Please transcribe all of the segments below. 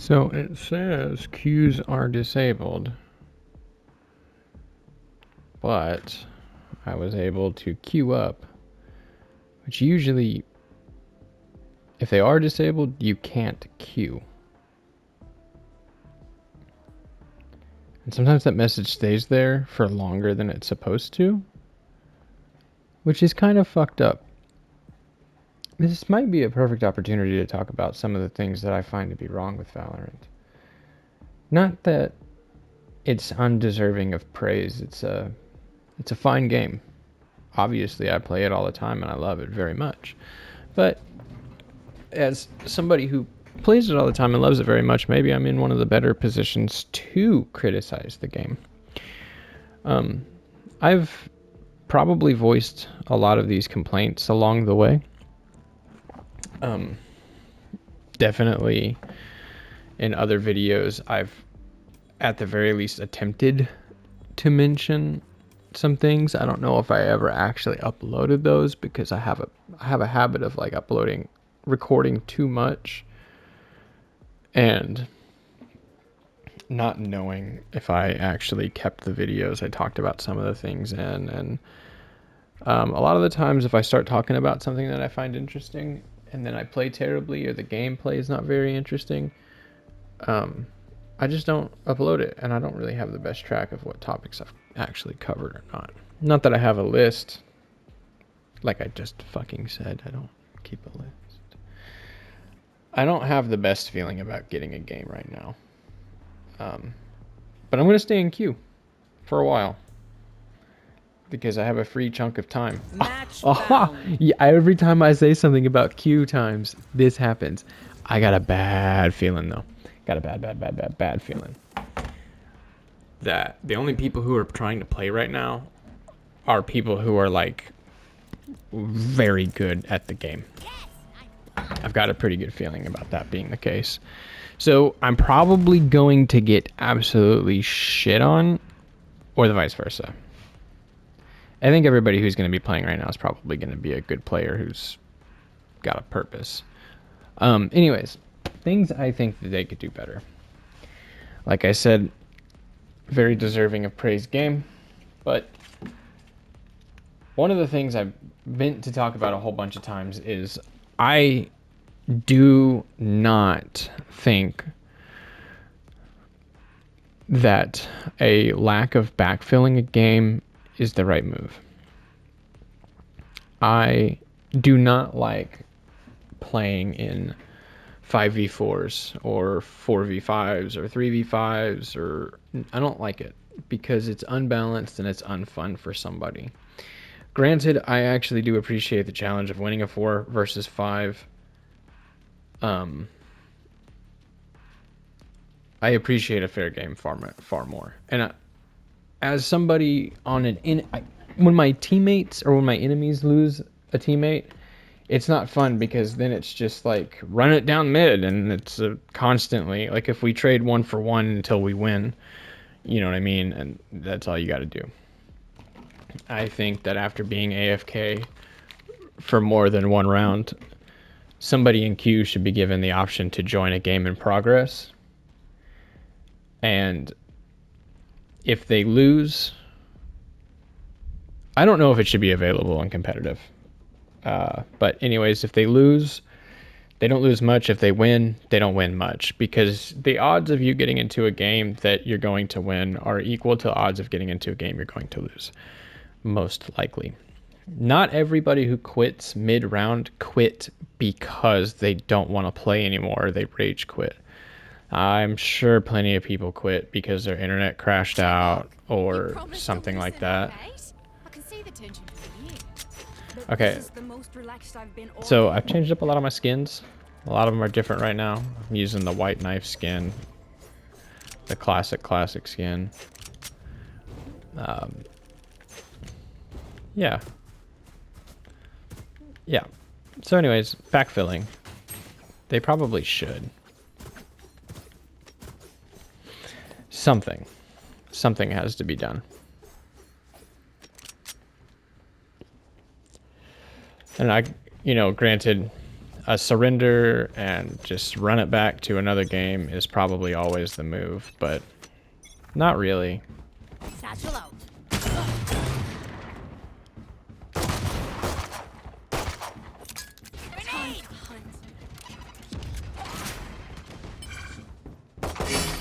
So it says queues are disabled, but I was able to queue up, which usually, if they are disabled, you can't queue. And sometimes that message stays there for longer than it's supposed to, which is kind of fucked up. This might be a perfect opportunity to talk about some of the things that I find to be wrong with Valorant. Not that it's undeserving of praise. It's a fine game. Obviously, I play it all the time and I love it very much. But as somebody who plays it all the time and loves it very much, maybe I'm in one of the better positions to criticize the game. I've probably voiced a lot of these complaints along the way. Definitely in other videos, I've at the very least attempted to mention some things. I don't know if I ever actually uploaded those because I have a habit of like recording too much and not knowing if I actually kept the videos I talked about some of the things in. And a lot of the times if I start talking about something that I find interesting and then I play terribly or the gameplay is not very interesting, I just don't upload it, and I don't really have the best track of what topics I've actually covered or not. Not that I have a list, like I just fucking said, I don't keep a list. I don't have the best feeling about getting a game right now. But I'm going to stay in queue for a while because I have a free chunk of time. Yeah, every time I say something about queue times, this happens. I got a bad feeling though. Got a bad feeling that the only people who are trying to play right now are people who are like very good at the game. I've got a pretty good feeling about that being the case. So I'm probably going to get absolutely shit on, or the vice versa. I think everybody who's going to be playing right now is probably going to be a good player who's got a purpose. Anyways, things I think that they could do better. Like I said, very deserving of praise game, but one of the things I've meant to talk about a whole bunch of times is I do not think that a lack of backfilling a game is the right move. I do not like playing in 5v4s or 4v5s or 3v5s, or I don't like it because it's unbalanced and it's unfun for somebody. Granted, I actually do appreciate the challenge of winning a 4 versus 5. I appreciate a fair game far more. And as somebody on when my teammates or when my enemies lose a teammate, it's not fun because then it's just like run it down mid, and it's constantly like if we trade 1-for-1 until we win, you know what I mean? And that's all you got to do. I think that after being AFK for more than one round, somebody in queue should be given the option to join a game in progress. And if they lose, I don't know if it should be available in competitive. But anyways, if they lose, they don't lose much. If they win, they don't win much, because the odds of you getting into a game that you're going to win are equal to odds of getting into a game you're going to lose, most likely. Not everybody who quits mid-round quit because they don't want to play anymore. They rage quit. I'm sure plenty of people quit because their internet crashed out or something like that. Okay, so I've changed up a lot of my skins. A lot of them are different right now. I'm using the white knife skin, the classic skin. Yeah. So anyways, backfilling. They probably should. Something has to be done. And granted, a surrender and just run it back to another game is probably always the move, but not really. Satchel out. Grenade!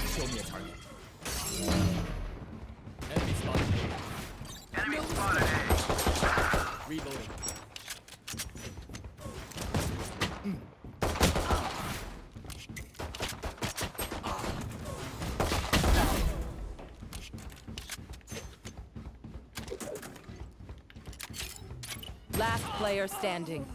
Show me a target. Enemy spotted A. Enemy spotted A. Reloading. Last player standing.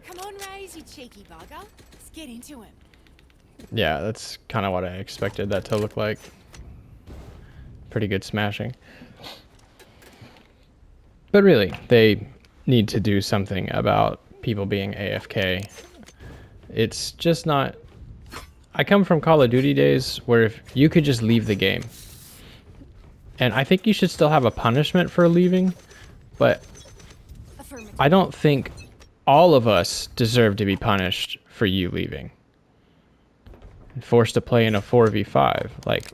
Come on, Raze, you cheeky bugger. Let's get into him. Yeah, that's kind of what I expected that to look like. Pretty good smashing. But really, they need to do something about people being AFK. It's just not... I come from Call of Duty days where if you could just leave the game. And I think you should still have a punishment for leaving, but I don't think all of us deserve to be punished for you leaving. And forced to play in a 4v5, like...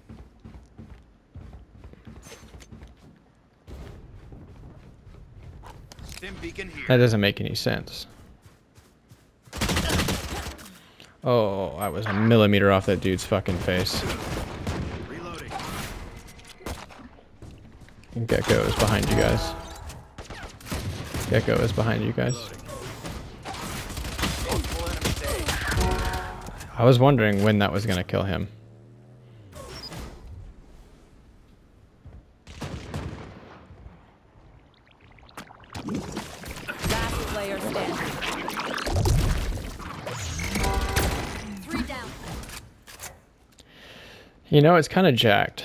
That doesn't make any sense. Oh, I was a millimeter off that dude's fucking face. Reloading. Gecko is behind you guys. Gecko is behind you guys. I was wondering when that was gonna kill him. Last player standing. 3 down. You know, it's kind of jacked.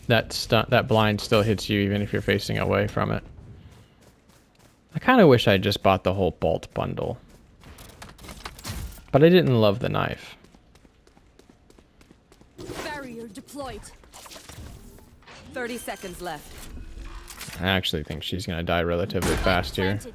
That blind still hits you even if you're facing away from it. I kind of wish I just bought the whole bolt bundle. But I didn't love the knife. Barrier deployed. 30 seconds left. I actually think she's gonna die relatively fast here. Planted.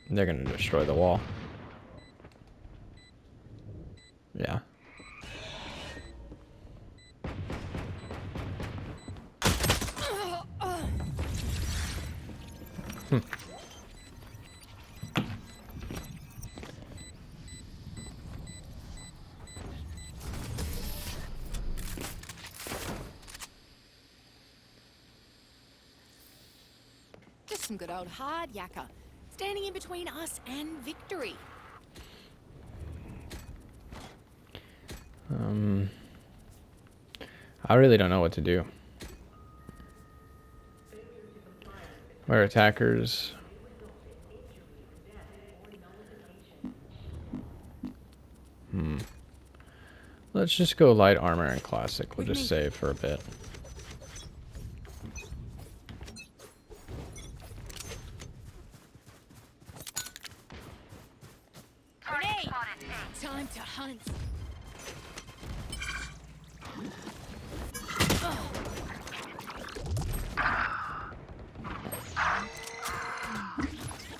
They're gonna destroy the wall. Yeah. Just some good old hard yakka. Standing in between us and victory. I really don't know what to do. We're attackers. Let's just go light armor and classic. We'll just save for a bit. Grenade! Time to hunt.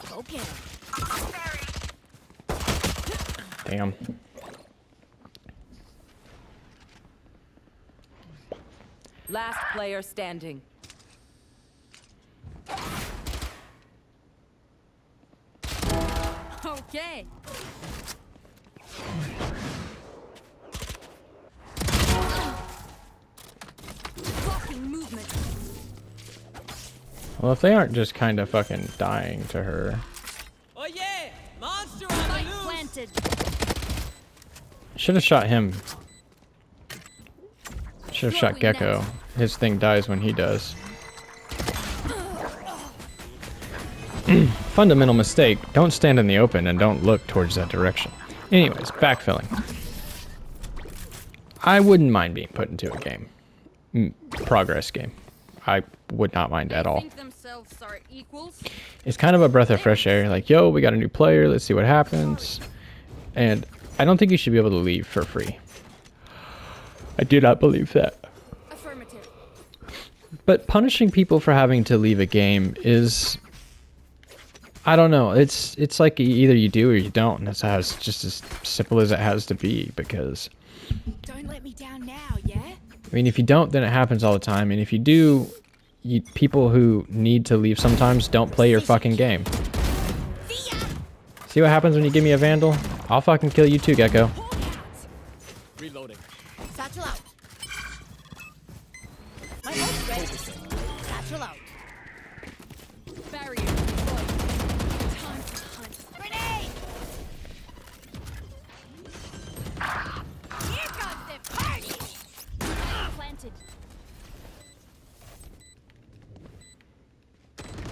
Go get him. Damn. Last player standing. Okay. Blocking movement. Well, if they aren't just kind of fucking dying to her. Oh yeah! Monster on the Light loose! planted. Should have shot him. Should have shot What we Gecko. His thing dies when he does. Fundamental mistake. Don't stand in the open and don't look towards that direction. Anyways, backfilling. I wouldn't mind being put into a game. Progress game. would not mind at all. Think themselves are equals. It's kind of a breath of fresh air. Like, yo, we got a new player. Let's see what happens. And I don't think you should be able to leave for free. I do not believe that. Affirmative. But punishing people for having to leave a game is, I don't know. It's like either you do or you don't. And that's how it's just as simple as it has to be. Because Don't let me down now, yeah? I mean, if you don't, then it happens all the time. And if you do, people who need to leave sometimes don't play your fucking game. See ya! See what happens when you give me a Vandal? I'll fucking kill you too, Gecko. Hawk out! Reloading. Satchel out. My ult's ready. Satchel out. Barrier deployed. Time to hunt. Grenade! Here comes the party! Planted.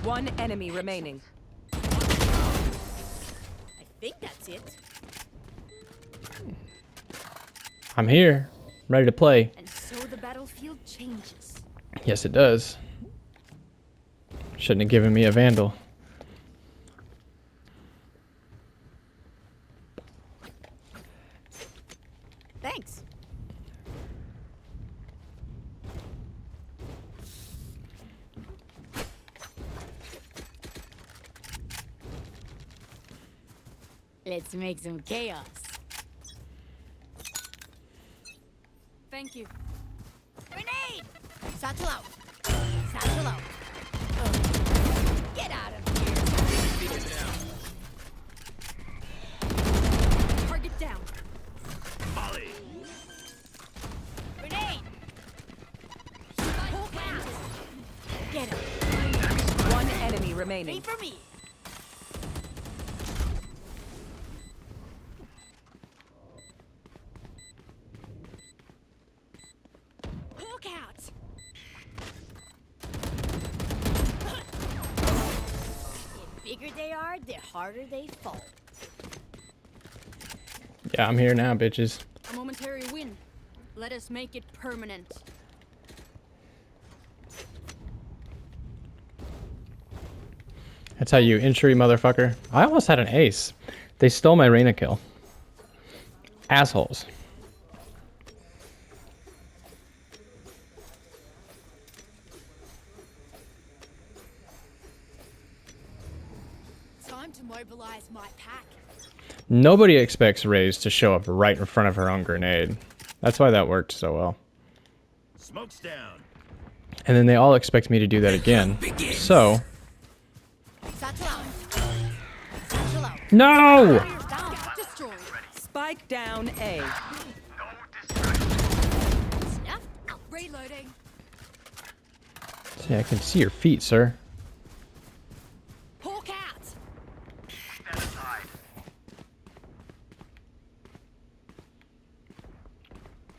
One enemy remaining. I think that's it. I'm here. I'm ready to play. And so the battlefield changes. Yes, it does. Shouldn't have given me a Vandal. Thanks. Let's make some chaos. Thank you. Grenade! Satchel out. Satchel out. Get out of here. Target down. Molly. Grenade! Hawk out. Get him. One enemy remaining. Wait for me. Hawk out. The bigger they are, the harder they fall. Yeah, I'm here now, bitches. A momentary win. Let us make it permanent. That's how you entry, motherfucker. I almost had an ace. They stole my Reyna kill. Assholes. Time to mobilize my pack. Nobody expects Raze to show up right in front of her own grenade. That's why that worked so well. Smoke's down. And then they all expect me to do that again. So, Satchel out. Satchel out. no! Barriers down. Destroyed. Spike down A. Snuff. Reloading. See, I can see your feet, sir. Hawk out. Stand aside.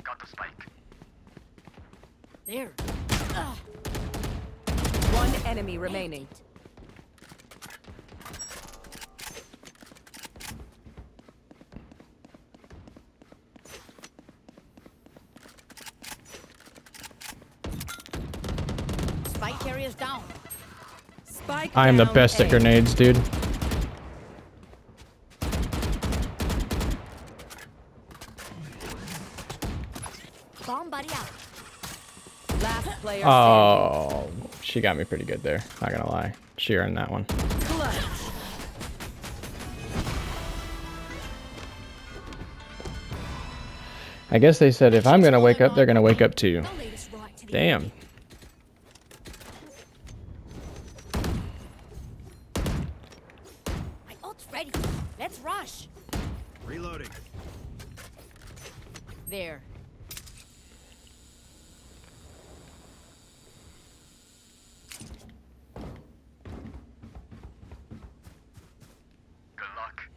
Got the spike. There. One enemy remaining. Spike carriers down. Spike I am the down best at A. grenades, dude. Bomb buddy out. Last player standing. Oh, she got me pretty good there. Not gonna lie. She earned that one. Clutch. I guess they said if I'm gonna wake up, they're gonna wake up too. They'll lead us right to the Damn. enemy. My ult's ready. Let's rush. Reloading. There. Good luck.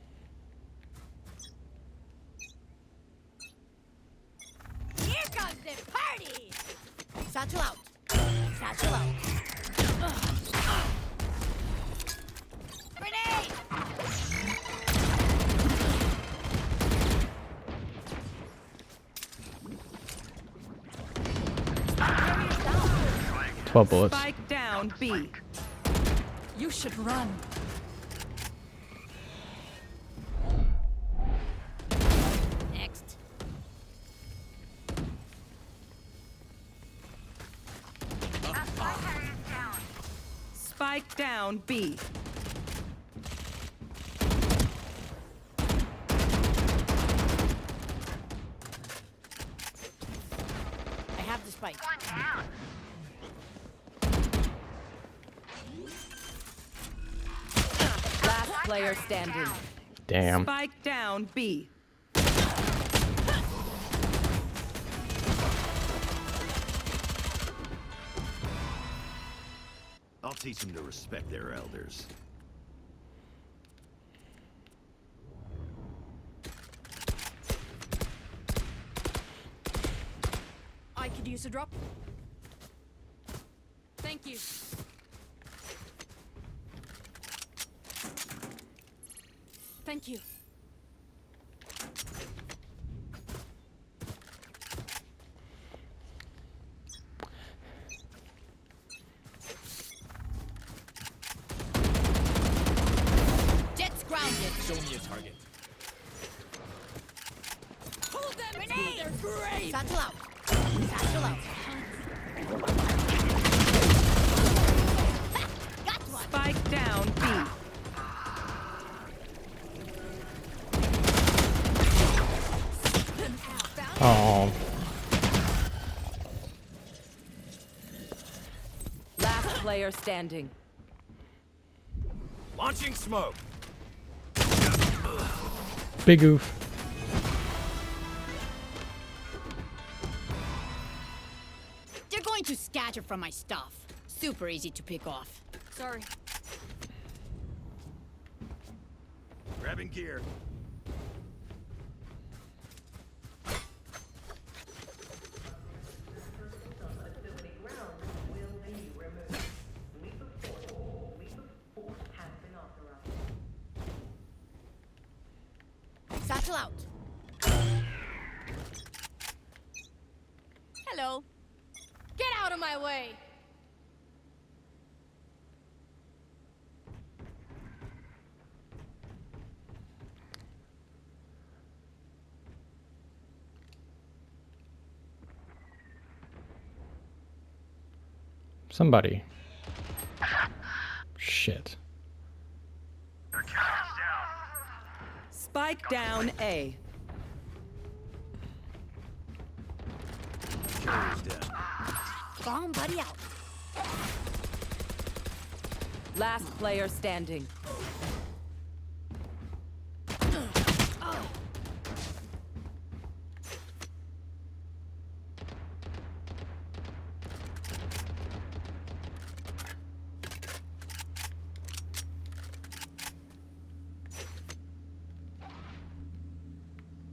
Here comes the party! Satchel out. Satchel out. Grenade! 12 bullets. Spike down. down B. You should run. Next. Spike down B. I have the spike. Last player standing. Damn. Spike down B. I'll teach them to respect their elders. I could use a drop. Thank you. Thank you. Jet's grounded. Show me a target. Hold them. Grenade. They're great. Satchel out. Satchel out. Ha! Got one. Spike down B. Oh. Last player standing. Launching smoke. Big oof. They're going to scatter from my stuff. Super easy to pick off. Sorry. Grabbing gear. Satchel out. Hello. Get out of my way. Somebody. Shit. Spike down A. Carrier's down. Go on, buddy, out. Last player standing.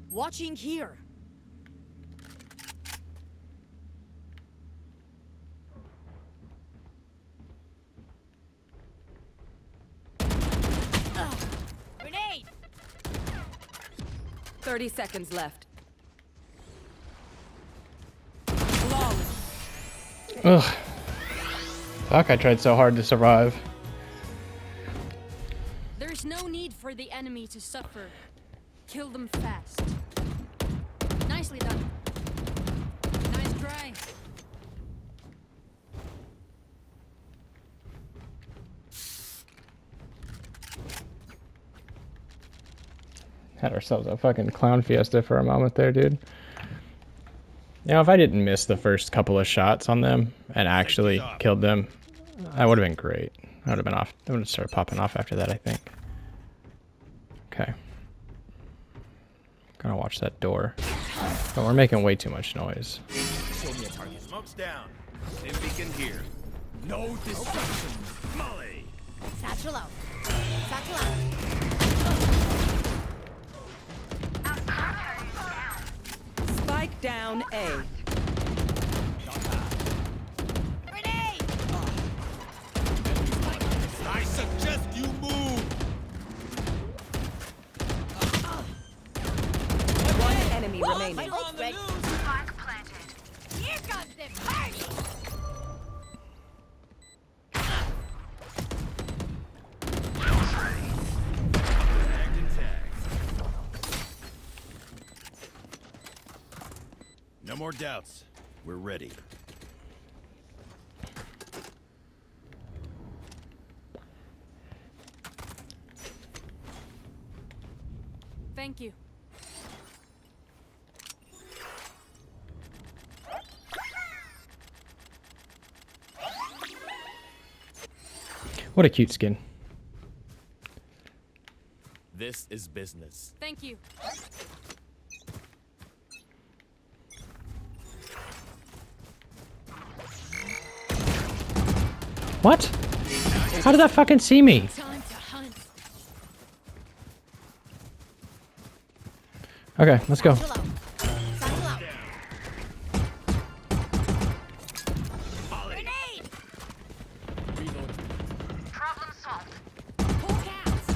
Watching here. Grenade! 30 seconds left. Ugh. Fuck, I tried so hard to survive. There's no need for the enemy to suffer. Kill them fast. Nicely done. Nice try. Had ourselves a fucking clown fiesta for a moment there, dude. You know, if I didn't miss the first couple of shots on them and actually killed them, that would have been great. I would have been off. I would have started popping off after that, I think. Okay. Gonna watch that door. But we're making way too much noise. Show me a target. Smoke's down. Stim beacon here. No distraction. Molly. Satchel out. Satchel out. Spike down A. Grenade! I suggest you move. One enemy remaining. My ult's ready. Here comes the party! No more doubts. We're ready. Thank you. What a cute skin. This is business. Thank you. What? How did that fucking see me? Time to hunt. Okay, let's go. Satchel out. Satchel out. Grenade! Reload. Problem solved. Pull cats.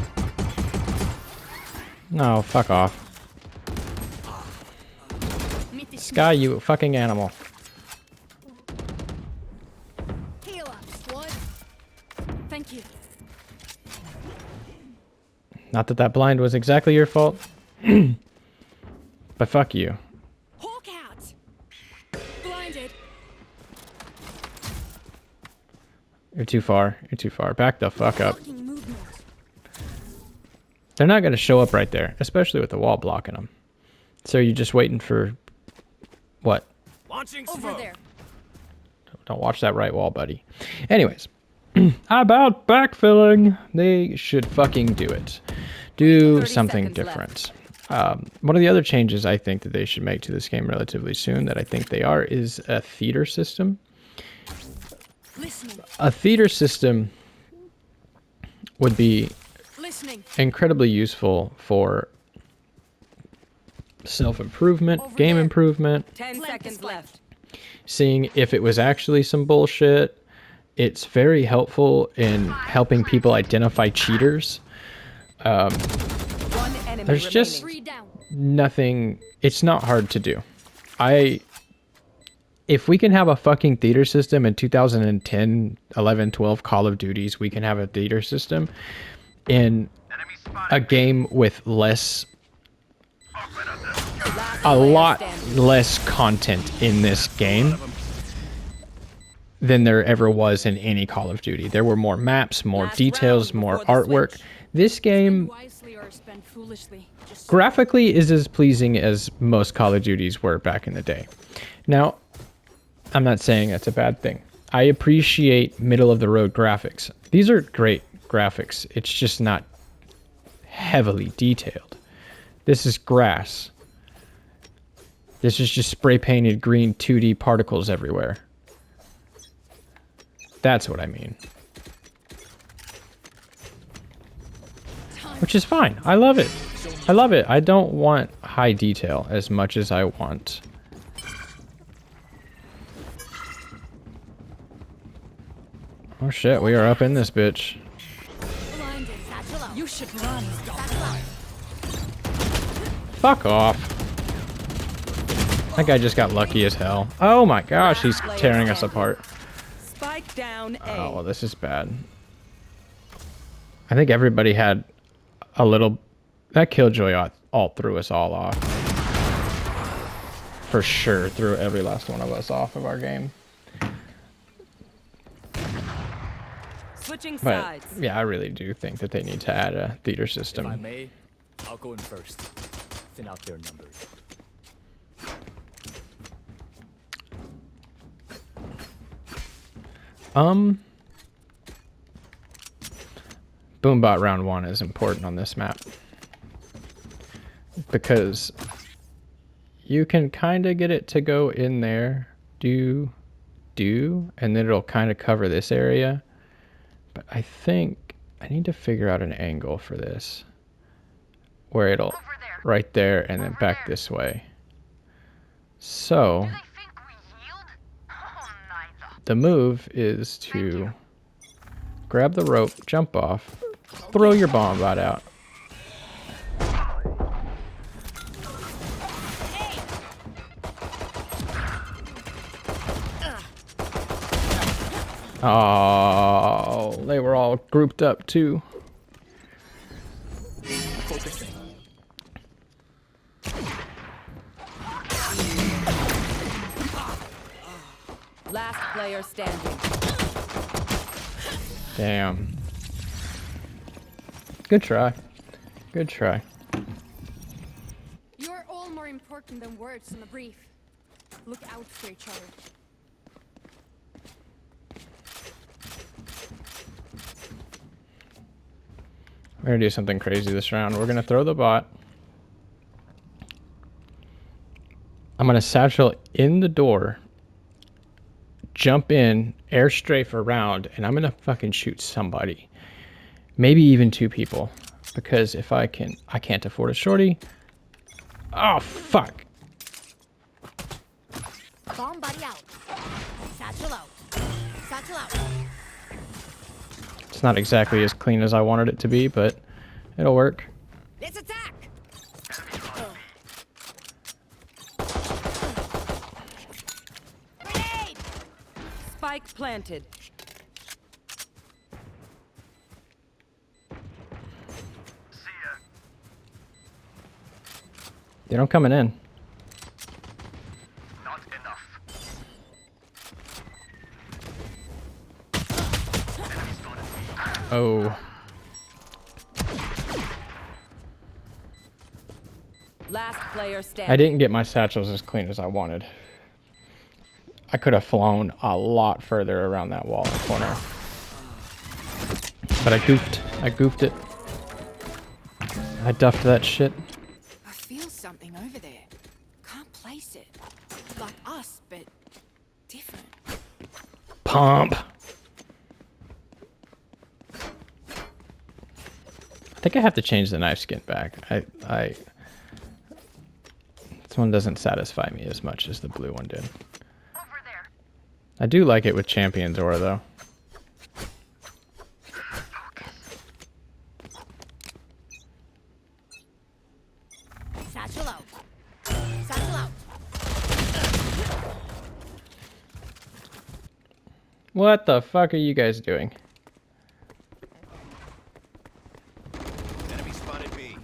No, fuck off. Meet the Sky, you fucking animal. Heal up, squad. Thank you. Not that that blind was exactly your fault. But fuck you. Hawk out. Blinded. You're too far. You're too far. Back the fuck up. Blocking movement. They're not going to show up right there, especially with the wall blocking them. So you're just waiting for what? Launching Over smoke. there. Don't watch that right wall, buddy. Anyways, about backfilling, they should fucking do it. Do 30 something seconds different. One of the other changes I think that they should make to this game relatively soon, that I think they are, is a theater system. Listening. A theater system would be Listening. incredibly useful for self-improvement, Over game there. improvement, 10 Plant the seconds spike. left. seeing if it was actually some bullshit. It's very helpful in helping people identify cheaters. One enemy There's remaining. just- 3 down. Nothing, it's not hard to do. If we can have a fucking theater system in 2010, 11, 12 Call of Duties, we can have a theater system in Enemy spotted. a game with less, Last a player lot standing. less content in this game than there ever was in any Call of Duty. There were more maps, more Last details, round more before the artwork. switch. This Spend game wisely or spend foolishly. Just graphically is as pleasing as most Call of Duties were back in the day. Now, I'm not saying that's a bad thing. I appreciate middle of the road graphics. These are great graphics. It's just not heavily detailed. This is grass. This is just spray painted green 2D particles everywhere. That's what I mean. Which is fine. I love it. I love it. I don't want high detail as much as I want. Oh shit, we are up in this bitch. blinded. Satchel out. You should run. Satchel out. Fuck off. That guy just got lucky as hell. Oh my gosh, he's tearing us apart. Spike down A. Oh, well, this is bad. I think everybody had a little... That Killjoy all threw us all off. For sure, threw every last one of us off of our game. Switching But sides. yeah, I really do think that they need to add a theater If I system. may, I'll go in first. Thin out their numbers. Boombot round 1 is important on this map. Because you can kind of get it to go in there. And then it'll kind of cover this area. But I think I need to figure out an angle for this. Where it'll Over there. right there and then back this way. So Do they think we yield? Oh, neither. the move is to grab the rope, jump off, throw your bomb bot out. Oh, they were all grouped up too. Focusing. Last player standing. Damn. Good try. Good try. You're all more important than words in a brief. Look out for each other. We're gonna do something crazy this round. We're gonna throw the bot. I'm gonna satchel in the door, jump in, air strafe around, and I'm gonna fucking shoot somebody. Maybe even 2 people. Because if I can't afford a shorty. Oh, fuck. Bomb buddy out. Satchel out. Satchel out. It's not exactly as clean as I wanted it to be, but it'll work. Let's attack. Grenade! Spike planted. See ya. They don't coming in. Not enough. Oh. Last player standing. I didn't get my satchels as clean as I wanted. I could have flown a lot further around that wall in the corner. But I goofed. I goofed it. I duffed that shit. I feel something over there. Can't place it. Like us, but different. Pump. I think I have to change the knife skin back. This one doesn't satisfy me as much as the blue one did. Over there. I do like it with Champion's Aura though. Satchel out. Satchel out. What the fuck are you guys doing? Enemy spotted B.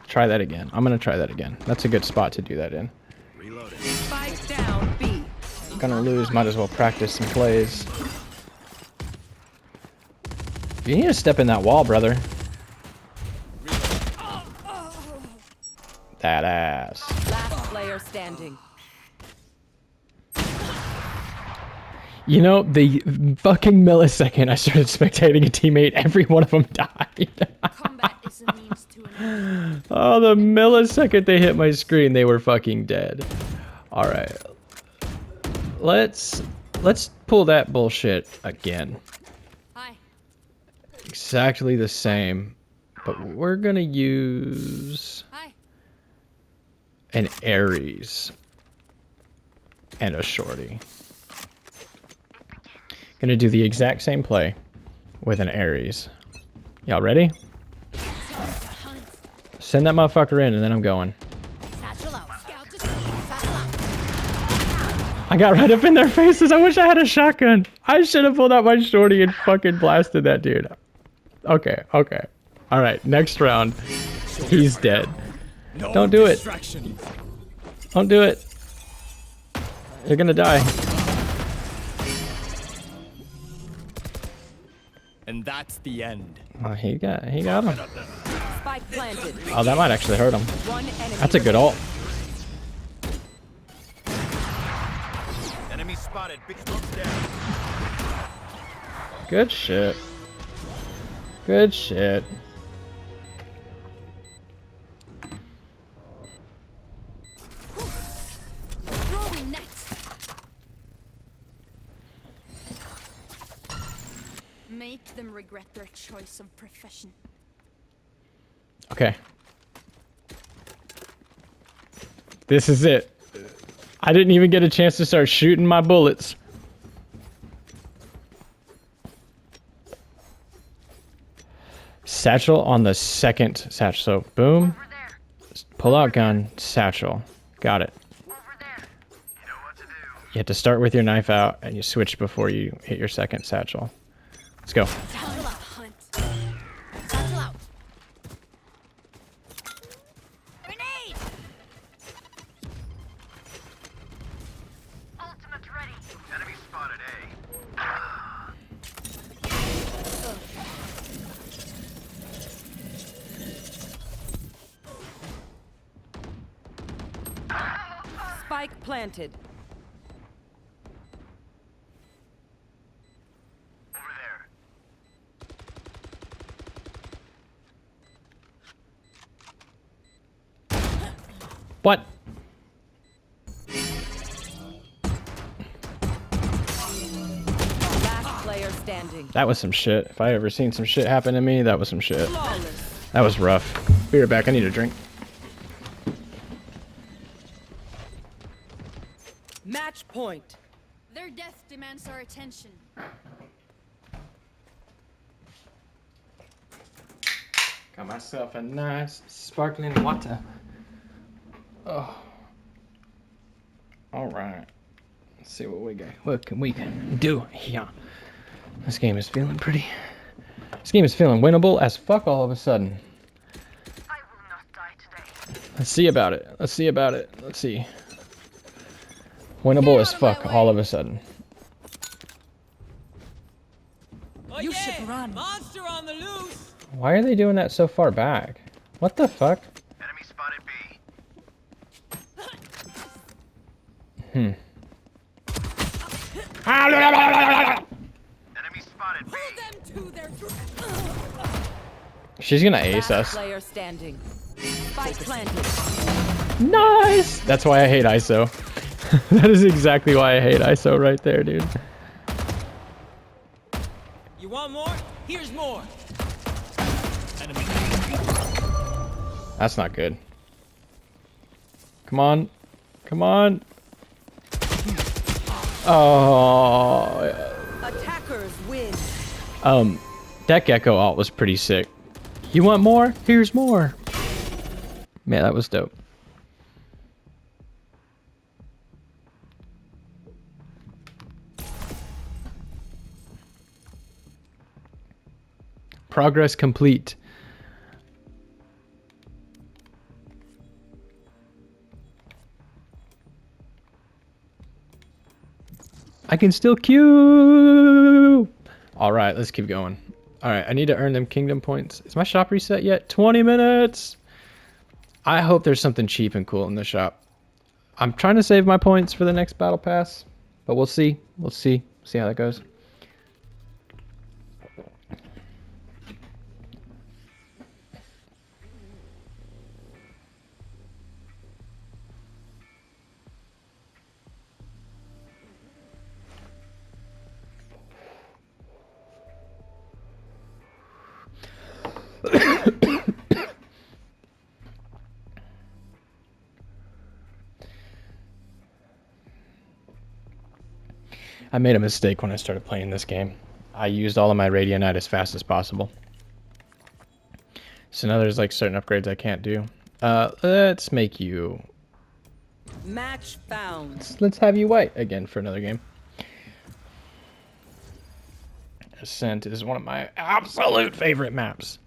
Try that again. I'm gonna try that again. That's a good spot to do that in. Reloading. Spike down B. Gonna lose, might as well practice some plays. You need to step in that wall, brother. That ass. Last player standing. You know, the fucking millisecond I started spectating a teammate, every one of them died. Combat is a means to an end. Oh, the millisecond they hit my screen, they were fucking dead. All right. Let's pull that bullshit again. Hi. Exactly the same, but we're gonna use Hi. an Ares and a shorty. Gonna do the exact same play with an Ares. Y'all ready? Hunt. Send that motherfucker in and then I'm going. Satchel out. Scout to satchel out. I got right up in their faces. I wish I had a shotgun. I should have pulled out my shorty and fucking blasted that dude. Okay, okay. All right, next round. He's dead. No Don't do it. distraction. Don't do it. You're gonna die. And that's the end. Oh, he got him. Spike planted. Oh, that might actually hurt him. One enemy. That's a good ult. Enemy spotted. Big smoke's down. Good shit. Good shit. Throwing nets. Make them regret their choice of profession. Okay. This is it. I didn't even get a chance to start shooting my bullets. Satchel on the second satchel. So, boom. Over there. Pull out gun, satchel. Got it. Over there. You know what to do. You have to start with your knife out and you switch before you hit your second satchel. Let's go. Satchel out. Hunt. Satchel out. Grenade. Ultimate ready. Enemy spotted A. Spike planted. Over there. What? Last player standing. That was some shit. If I ever seen some shit happen to me, that was some shit. Flawless. That was rough. Be right back. I need a drink. Match point. Their death demands our attention. Got myself a nice sparkling water. Oh. All right. Let's see what we got. What can we do here? This game is feeling pretty. This game is feeling winnable as fuck all of a sudden. I will not die today. Let's see about it. Let's see about it. Let's see. Winnable as fuck all of a sudden. You should run. Monster on the loose! Why are they doing that so far back? What the fuck? Enemy spotted B. Hmm. Enemy spotted B. Them to their She's gonna ace Last us. player standing. Spike planted. Nice! That's why I hate ISO. That is exactly why I hate ISO right there, dude. You want more? Here's more! Enemy. That's not good. Come on. Come on. Oh. Attackers win. That Gecko ult was pretty sick. You want more? Here's more. Man, that was dope. Progress complete. I can still queue. All right, let's keep going. All right, I need to earn them kingdom points. Is my shop reset yet? 20 minutes. I hope there's something cheap and cool in the shop. I'm trying to save my points for the next battle pass, but we'll see. We'll see. See how that goes. I made a mistake when I started playing this game. I used all of my Radionite as fast as possible. So now there's like certain upgrades I can't do. Let's make you... Match found. Let's have you white again for another game. Ascent is one of my absolute favorite maps.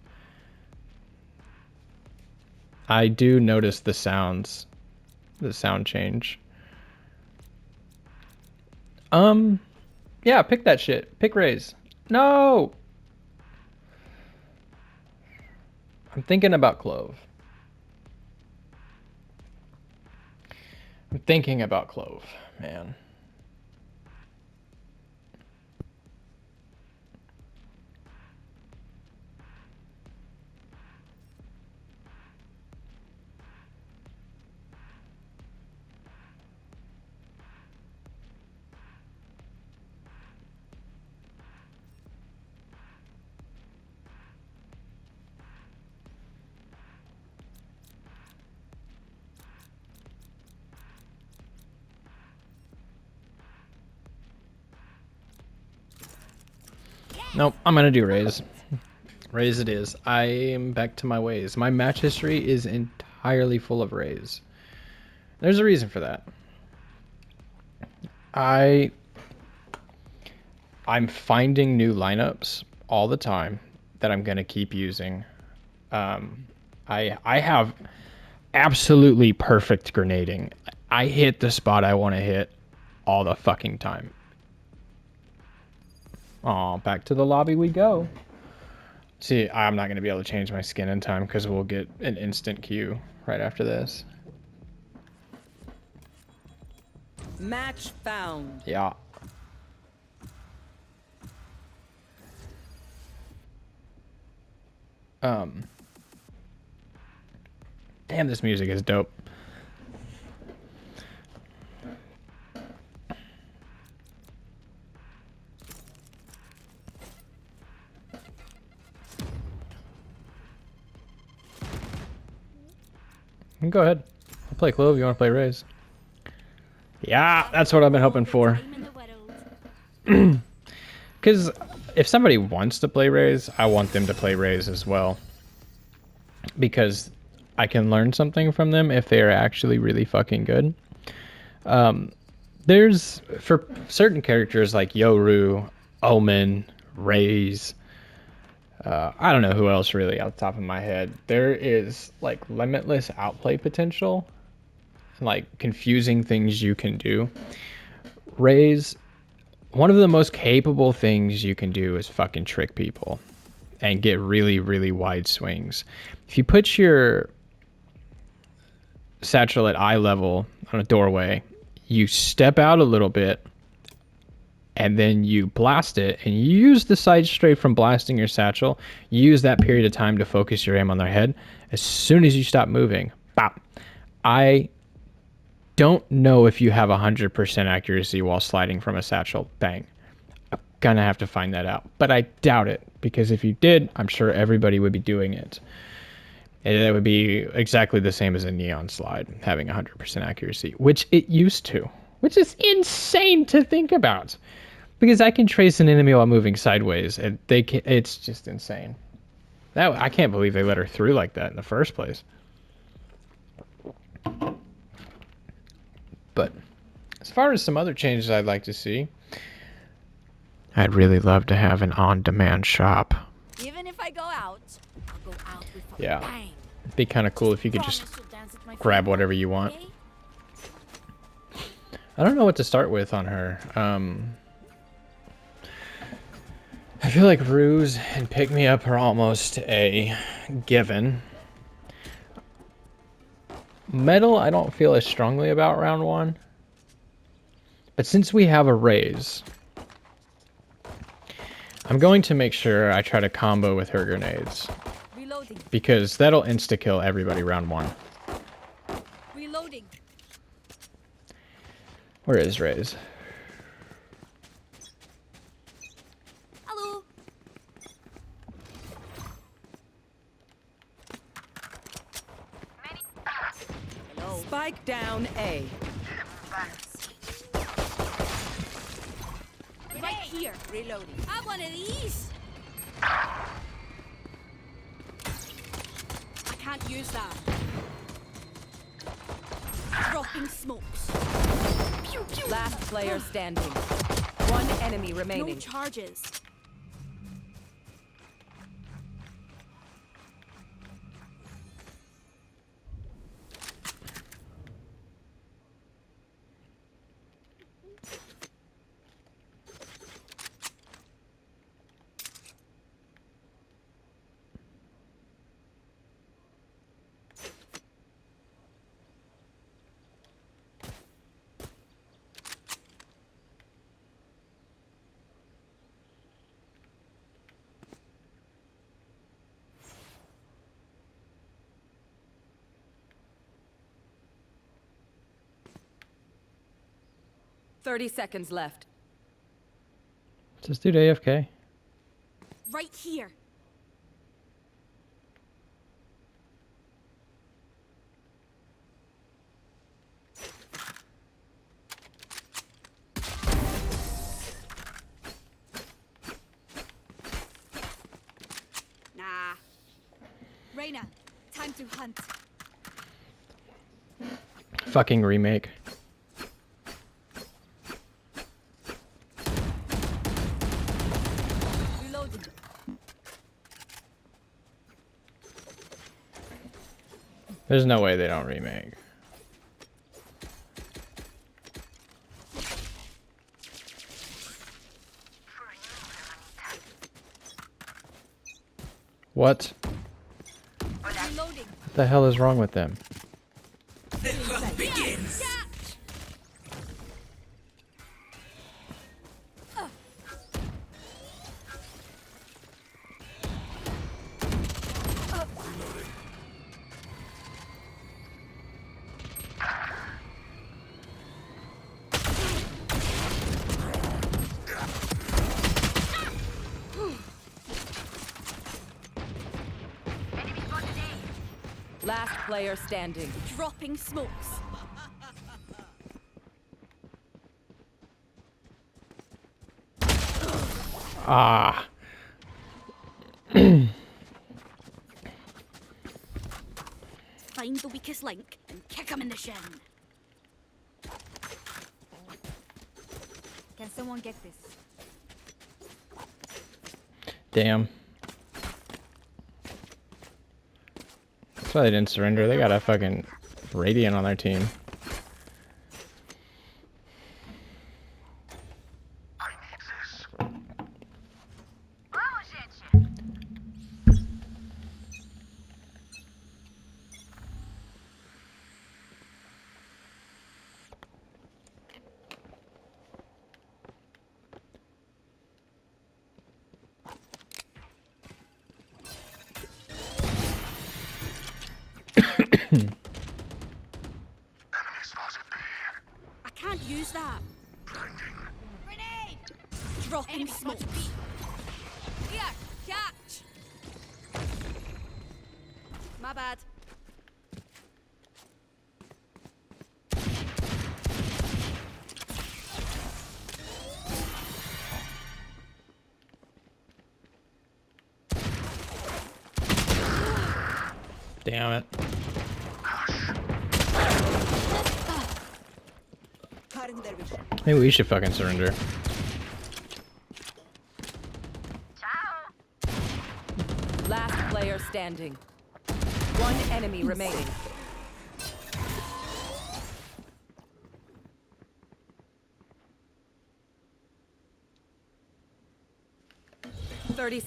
I do notice the sounds. The sound change. Yeah, pick that shit. Pick Raze. No! I'm thinking about Clove. I'm thinking about Clove, man. Nope, I'm gonna do Raze. Raze it is. I am back to my ways. My match history is entirely full of Raze. There's a reason for that. I'm finding new lineups all the time that I'm gonna keep using. I have absolutely perfect grenading. I hit the spot I want to hit all the fucking time. Oh, back to the lobby we go. See, I'm not going to be able to change my skin in time because we'll get an instant queue right after this. Match found. Yeah. Damn, this music is dope. Go ahead. I'll play Clove. You want to play Raze? Yeah, that's what I've been hoping for. Because if somebody wants to play Raze, I want them to play Raze as well. Because I can learn something from them if they are actually really fucking good. There's, for certain characters like Yoru, Omen, Raze, I don't know who else really off the top of my head. There is like limitless outplay potential, like confusing things you can do. Raze, one of the most capable things you can do is fucking trick people and get really, really wide swings. If you put your satchel at eye level on a doorway, you step out a little bit and then you blast it, and you use the side strafe from blasting your satchel. You use that period of time to focus your aim on their head. As soon as you stop moving, bop. I don't know if you have 100% accuracy while sliding from a satchel. Bang. I'm gonna have to find that out, but I doubt it, because if you did, I'm sure everybody would be doing it. And it would be exactly the same as a neon slide, having 100% accuracy, which it used to, which is insane to think about. Because I can trace an enemy while moving sideways, and they can, it's just insane. That, I can't believe they let her through like that in the first place. But as far as some other changes I'd like to see, I'd really love to have an on-demand shop. Even if I go out, I'll go out with a Yeah. bang. It'd be kind of cool if you could just Promise you'll dance at my grab funeral, whatever you want. okay? I don't know what to start with on her. I feel like Ruse and Pick Me Up are almost a given. Metal, I don't feel as strongly about round one. But since we have a Raze, I'm going to make sure I try to combo with her grenades. Reloading. Because that'll insta-kill everybody round one. Reloading. Where is Raze? Hello. Spike down A. Right here. Reloading. I want one of these. I can't use that. Dropping smokes. Pew, pew. Last player standing. One enemy No remaining. charges. $30 seconds left. Just do AFK. Right here. Nah. Reyna, time to hunt. Fucking remake. Reloading. There's no way they don't remake. What? Reloading. What the hell is wrong with them? Last player standing. Dropping smokes. Ah. Find the weakest link and kick him in the shin. Can someone get this? Damn. That's why they didn't surrender. They got a fucking Radiant on their team. I need this. Enemy spotted B. I can't use that. Grenade! Dropping smokes. Here, catch! My bad. Damn it. Maybe we should fucking surrender. Last player standing. One enemy remaining.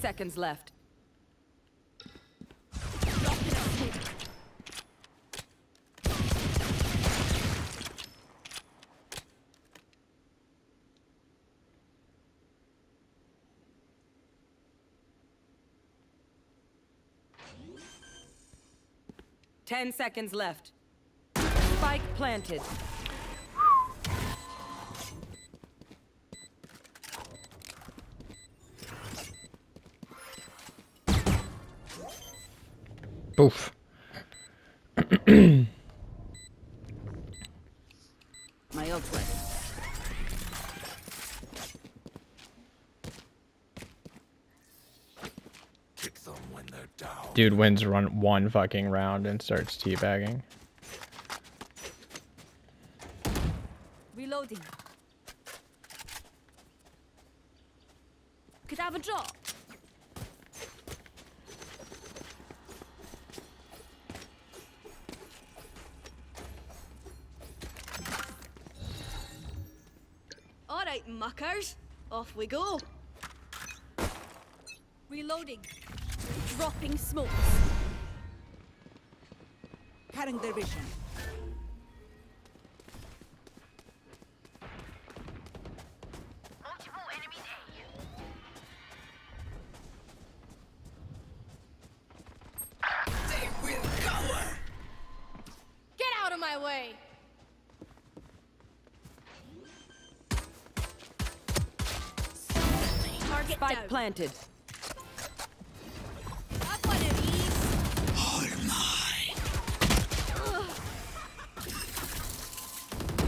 Seconds left. 10 seconds left. Spike planted. Oof. My ult's ready. Kick them when they're down. Dude wins one fucking round and starts teabagging. Reloading. Could I have a drop? Alright, muckers. Off we go. Reloading. Dropping smokes. Cutting their vision. Multiple enemies Get out of my way! Target Spike down. planted. Up one of these.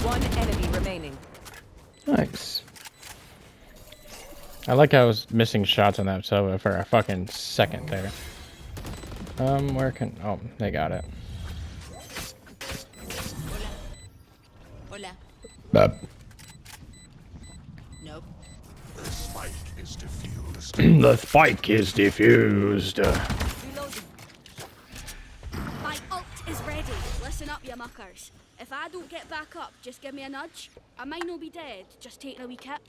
One enemy remaining. Nice. I like how I was missing shots on that Sova for a fucking second there. Where can... Oh, they got it. Hola. But Nope. The spike is diffused. the spike is diffused. Reloading. My ult is ready. Listen up, you muckers. If I don't get back up, just give me a nudge. I might not be dead, just taking a wee kip.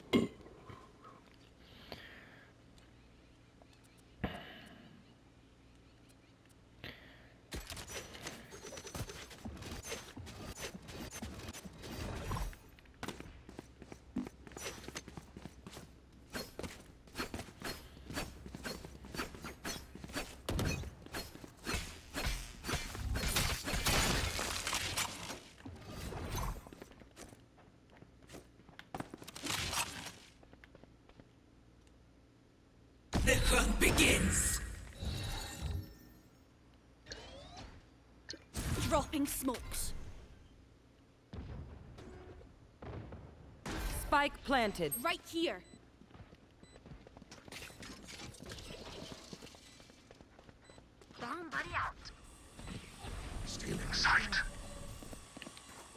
Dropping smokes. Spike planted. Right here. Bomb buddy out. Stealing sight.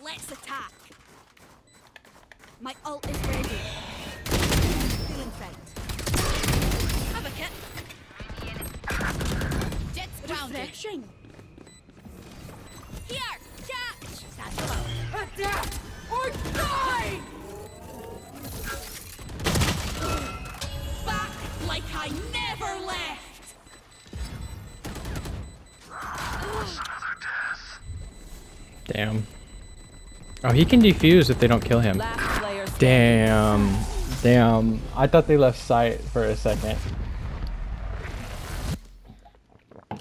Let's attack. My ult is ready. Feeling sight. Have a kit. Jets grounded. Refreshing. Here, catch. Satchel out. Attack or die. Back like I never left. Damn. Oh, he can defuse if they don't kill him. Last player standing. Damn. I thought they left sight for a second.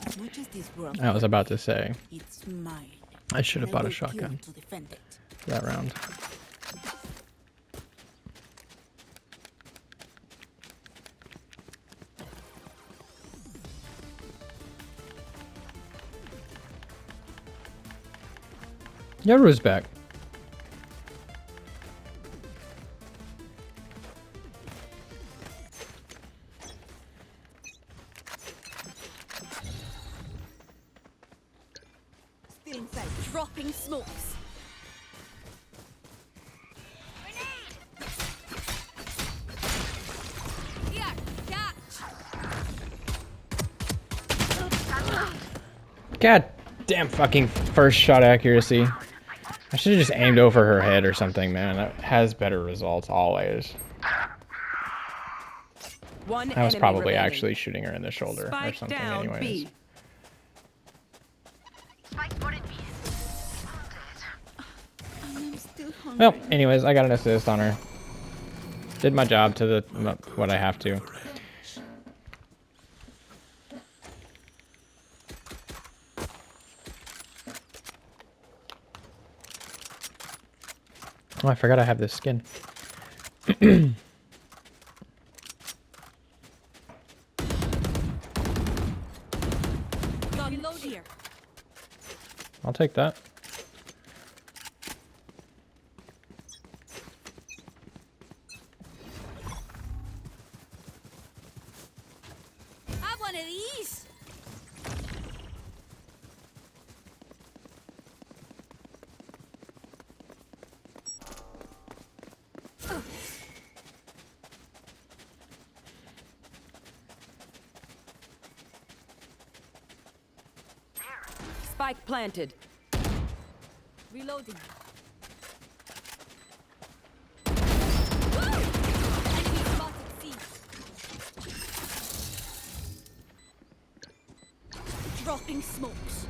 As much as this world I was about to say. it's mine. I should have and I bought a will kill shotgun to defend it. for that round. Yoru's back. Still inside. Dropping smokes. Here, catch. God damn fucking first shot accuracy. I should have just aimed over her head or something, man. That has better results always. One I was enemy probably remaining. actually shooting her in the shoulder or Spike something down anyways. B. Spike spotted me. I'm still hungry. Well, anyways, I got an assist on her. Did my job to the what I have to. Oh, I forgot I have this skin. Gun load here. I'll take that. Have one of these. Spike planted. Reloading. Woo! Enemy spotted C. Dropping smokes.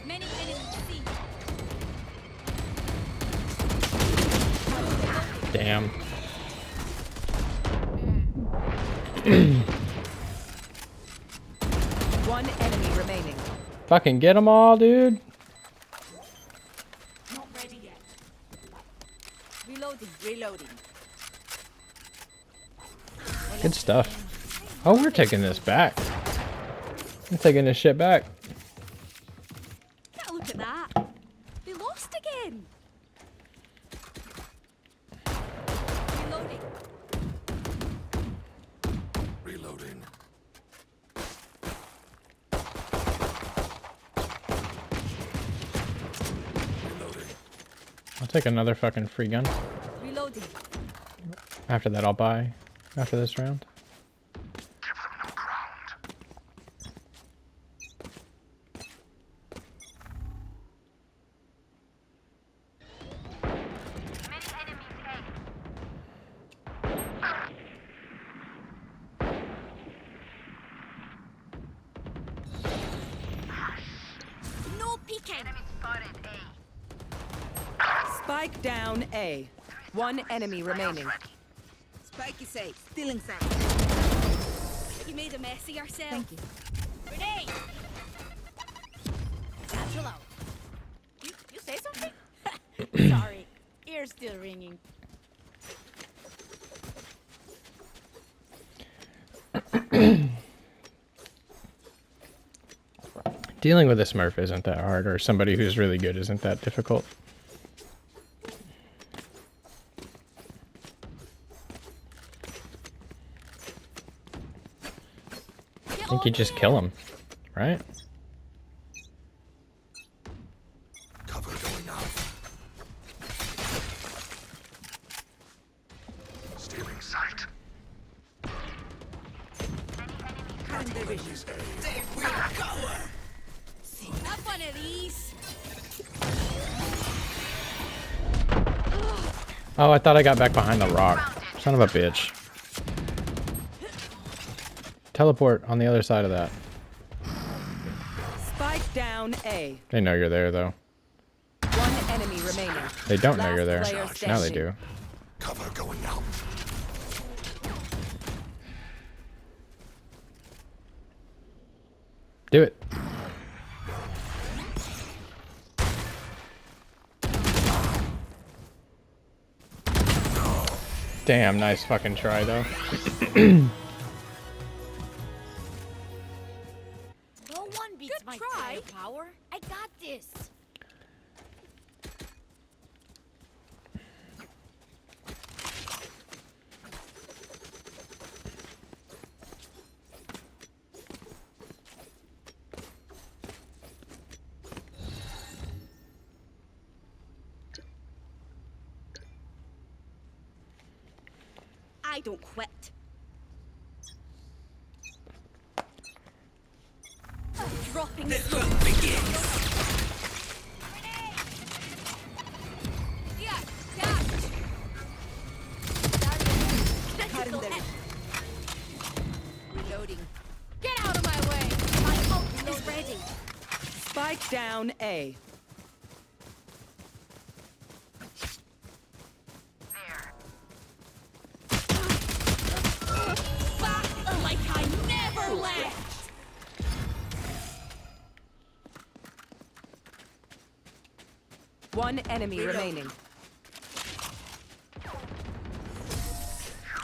Many enemies C. Damn. One enemy remaining. Fucking get them all, dude. Not ready yet. Reloading. Reloading. Good stuff. Oh, we're taking this back. I'm taking this shit back. Get a look at that. They lost again. Reloading. Reloading. I'll take another fucking free gun. Reloading. After that, I'll buy. After this round. Give them no ground. Many enemies No peeking. Enemy spotted A. Spike down A. One enemy remaining. Spike is safe. Still inside. You made a mess of yourself. Thank you. Grenade. Satchel out. You say something? Sorry. Ear's still ringing. Dealing with a Smurf isn't that hard, or somebody who's really good isn't that difficult. I think you just kill him, right? Cover going out. Stealing sight. Have one of these. Oh, I thought I got back behind the rock. Son of a bitch. Teleport on the other side of that. Spike down A. They know you're there, though. One enemy remaining. They don't know Last you're there. player Now they standing. do. Cover going out. Do it. Damn, nice fucking try, though. No one beats Good my try. firepower. I got this. I don't quit. Dropping smoke. Yeah, catch. Critical hit. Reloading. Get out of my way. My ult is ready. Spike down A. Back like I never left. One enemy remaining.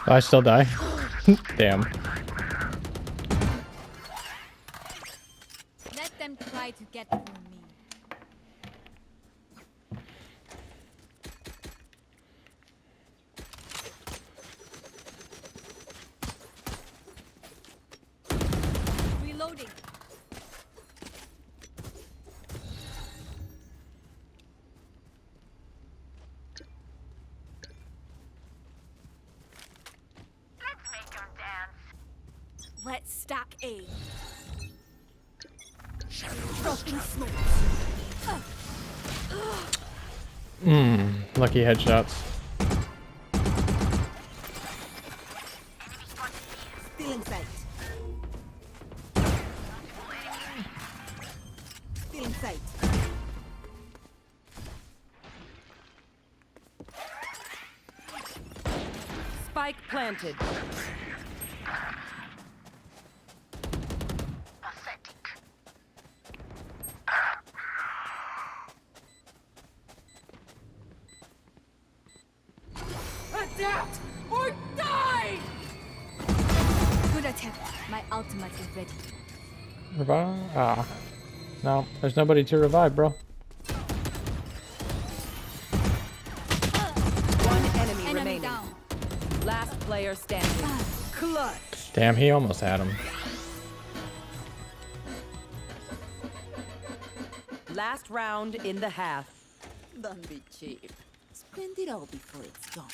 Oh, I still die. Damn. Let them try to get through me. Reloading. Let's stack A. Dropping smoke. Lucky headshots. Still in sight. Still in sight. Spike planted. Adapt or die! Good attempt. My ultimate is ready. Revive? Ah. No, there's nobody to revive, bro. One enemy Enemy remaining. down. Last player standing. Clutch. Damn, he almost had him. Last round in the half. Don't be cheap. Spend it all before it's gone.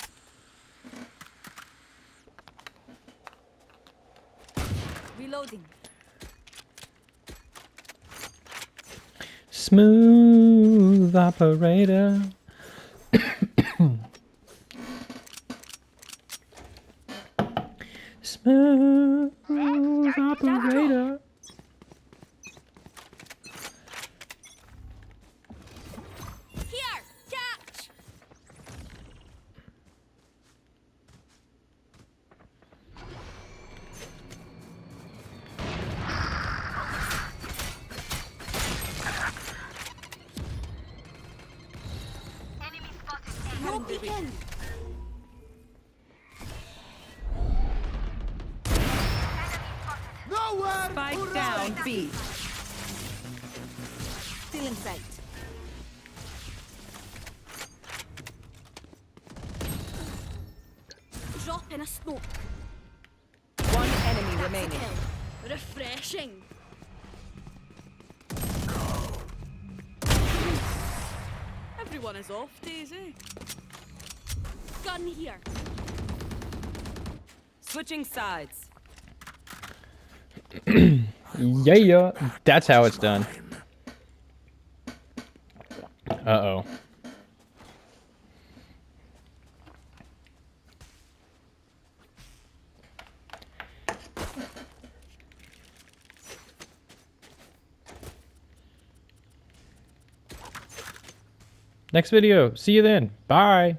Reloading. Smooth operator. Smooth operator. Here, catch. No peeking. Nowhere! Spike down B. Enemy in sight. Drop in a smoke. One enemy That's a remaining. kill. Refreshing. Everyone is off, Daisy. Gun here. Switching sides. Yeah, that's how it's done. Uh-oh. Next video. See you then. Bye.